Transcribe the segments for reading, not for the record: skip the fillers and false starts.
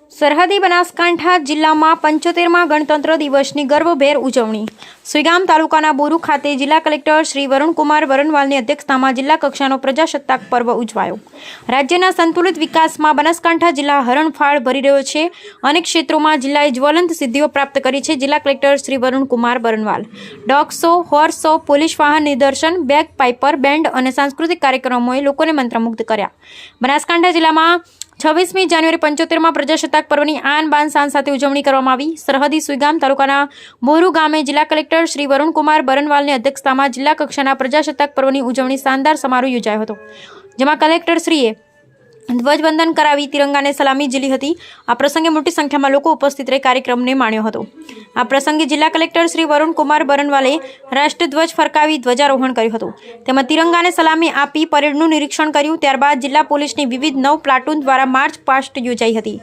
સરહદી બનાસકાંઠા જિલ્લામાં 75મા ગણતંત્ર દિવસની ગર્વભેર ઉજવણી. સુઈગામ તાલુકાના બોરુ ખાતે જિલ્લા કલેક્ટર શ્રી વરુણકુમાર બરનવાલની અધ્યક્ષતામાં જિલ્લા કક્ષાનો પ્રજાસત્તાક પર્વ ઉજવાયો. રાજ્યના સંતુલિત વિકાસમાં બનાસકાંઠા જિલ્લા હરણફાળ ભરી રહ્યો છે. અનેક ક્ષેત્રોમાં જિલ્લાએ જ્વલંત સિદ્ધિઓ પ્રાપ્ત કરી છે. જિલ્લા collector Shri Varun Kumar Barnwal dog show, horse show, police વાહન નિદર્શન, બેગ પાઇપર બેન્ડ અને સાંસ્કૃતિક કાર્યક્રમોએ લોકોને મંત્રમુગ્ધ કર્યા. બનાસકાંઠા જિલ્લામાં 26મી જાન્યુઆરી 75મા પ્રજાસત્તાક પર્વની આન બાન શાન સાથે ઉજવણી કરવામાં આવી. સરહદી સુઈગામ તાલુકાના બોરુ ગામે જિલ્લા કલેક્ટર શ્રી વરુણકુમાર બરનવાલની અધ્યક્ષતામાં જિલ્લા કક્ષાના પ્રજાસત્તાક પર્વની ઉજવણી શાનદાર સમારોહ યોજાયો હતો, જેમાં કલેક્ટરશ્રીએ ધ્વજવંદન કરાવી તિરંગાને સલામી ઝીલી હતી. આ પ્રસંગે મોટી સંખ્યામાં લોકો ઉપસ્થિત રહી કાર્યક્રમને માણ્યો હતો. આ પ્રસંગે જિલ્લા કલેક્ટર શ્રી વરુણકુમાર બરનવાલે રાષ્ટ્રધ્વજ ફરકાવી ધ્વજારોહણ કર્યું હતું. તેમાં તિરંગાને સલામી આપી પરેડનું નિરીક્ષણ કર્યું. ત્યારબાદ જિલ્લા પોલીસની વિવિધ 9 પ્લાટૂન દ્વારા માર્ચ પાસ્ટ યોજાઈ હતી.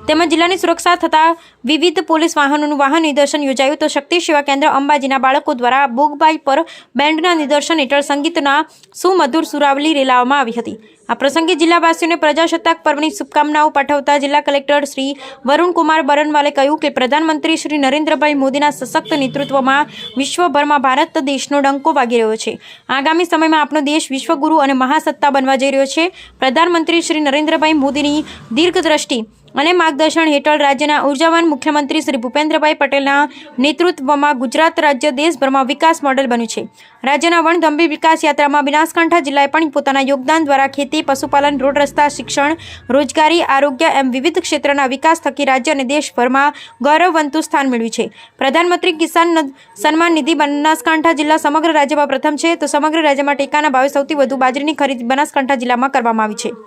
તેમજ જિલ્લાની સુરક્ષા થતા વિવિધ પોલીસ વાહનોનું વાહન નિદર્શન યોજાયું. તો શક્તિ સેવા કેન્દ્ર અંબાજીના બાળકો દ્વારા બોગબાઈ પર બેન્ડના નિદર્શન હેઠળ સંગીતના સુમધુર સુરાવલી રેલાવવામાં આવી હતી. આ પ્રસંગે જિલ્લાવાસીઓને પ્રજાસત્તાક પર્વની શુભકામનાઓ પાઠવતા જિલ્લા કલેક્ટર શ્રી વરુણકુમાર બરનવાલે કહ્યું કે પ્રધાનમંત્રી શ્રી નરેન્દ્રભાઈ મોદીના સશક્ત નેતૃત્વમાં વિશ્વભરમાં ભારત દેશનો ડંકો વાગી રહ્યો છે. આગામી સમયમાં આપણો દેશ વિશ્વગુરુ અને મહાસત્તા બનવા જઈ રહ્યો છે. પ્રધાનમંત્રી શ્રી નરેન્દ્રભાઈ મોદીની દીર્ઘદ્રષ્ટિ અને માર્ગદર્શન હેઠળ રાજ્યના ઉર્જાવાન મુખ્યમંત્રી શ્રી ભૂપેન્દ્રભાઈ પટેલના નેતૃત્વમાં ગુજરાત રાજ્ય દેશભરમાં વિકાસ મોડેલ બન્યું છે. રાજ્યના વણથંભી વિકાસ યાત્રામાં બનાસકાંઠા જિલ્લાએ પણ પોતાના યોગદાન દ્વારા ખેતી, પશુપાલન, રોડ રસ્તા, શિક્ષણ, રોજગારી, આરોગ્ય એમ વિવિધ ક્ષેત્રના વિકાસ થકી રાજ્ય અને દેશભરમાં ગૌરવવંતું સ્થાન મેળવ્યું છે. પ્રધાનમંત્રી કિસાન સન્માન નિધિ બનાસકાંઠા જિલ્લા સમગ્ર રાજ્યમાં પ્રથમ છે. તો સમગ્ર રાજ્યમાં ટેકાના ભાવે સૌથી વધુ બાજરીની ખરીદી બનાસકાંઠા જિલ્લામાં કરવામાં આવી છે.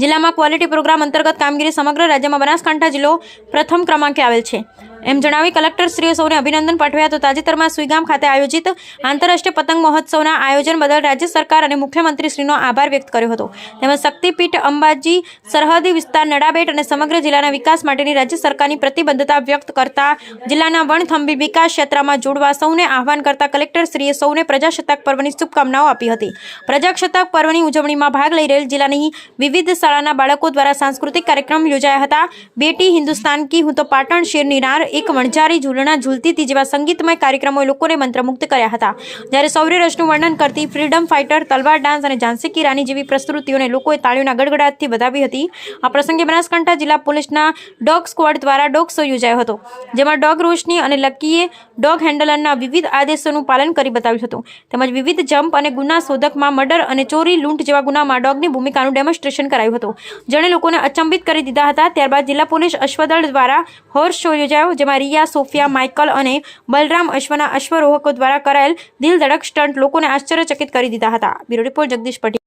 જિલ્લામાં ક્વોલિટી પ્રોગ્રામ અંતર્ગત કામગીરી સમગ્ર રાજ્યમાં બનાસકાંઠા જિલ્લો પ્રથમ ક્રમાંકે આવેલ છે એમ જણાવી કલેક્ટરશ્રીએ સૌને અભિનંદન પાઠવ્યા. તો તાજેતરમાં સુઈગામ ખાતે આયોજિત આંતરરાષ્ટ્રીય પતંગ મહોત્સવના આયોજન બદલ રાજ્ય સરકાર અને મુખ્યમંત્રીશ્રીનો આભાર વ્યક્ત કર્યો હતો. તેમજ શક્તિપીઠ અંબાજી, સરહદી વિસ્તાર, નડાબેટ અને સમગ્ર જિલ્લાના વિકાસ માટેની રાજ્ય સરકારની પ્રતિબદ્ધતા વ્યક્ત કરતા જિલ્લાના વણથંભી વિકાસ યાત્રામાં જોડવા સૌને આહવાન કરતા કલેક્ટરશ્રીએ સૌને પ્રજાસત્તાક પર્વની શુભકામનાઓ આપી હતી. પ્રજાસત્તાક પર્વની ઉજવણીમાં ભાગ લઈ રહેલ જિલ્લાની વિવિધ શાળાના બાળકો દ્વારા સાંસ્કૃતિક કાર્યક્રમ યોજાયા હતા. બેટી હિન્દુસ્તાન કી હું તો પાટણ શેરની નાર, એક વણઝારી ઝૂલણા ઝૂલતી હતી જેવા સંગીતમય કાર્યક્રમોએ લોકોને મંત્રમુગ્ધ કર્યા હતા. જ્યારે શૌર્ય રસનું વર્ણન કરતી ફ્રીડમ ફાઇટર, તલવાર ડાન્સ અને ઝાંસી કી રાની જેવી પ્રસ્તુતિઓને લોકોએ તાળીઓના ગડગડાટથી વધાવી હતી. આ પ્રસંગે બનાસકાંઠા જિલ્લા પોલીસના ડોગ સ્ક્વોડ દ્વારા ડોગ શો યોજાયો હતો, જેમાં ડોગ રોશની અને લકીએ ડોગ હેન્ડલરના વિવિધ આદેશોનું પાલન કરી બતાવ્યું હતું. તેમજ વિવિધ જમ્પ અને ગુના શોધકમાં મર્ડર અને ચોરી, લૂંટ જેવા ગુનામાં ડોગની ભૂમિકાનું ડેમોન્સ્ટ્રેશન કરાયું હતું, જેણે લોકોને અચંબિત કરી દીધા હતા. ત્યારબાદ જિલ્લા પોલીસ અશ્વદળ દ્વારા હોર્સ શો યોજાયો, જેમાં રિયા, સોફિયા, માઇકલ અને બલરામ અશ્વના અશ્વરોહકો દ્વારા કરાયેલ દિલધડક સ્ટન્ટ લોકોને આશ્ચર્યચકિત કરી દીધા હતા. Bureau report Jagdish Patel.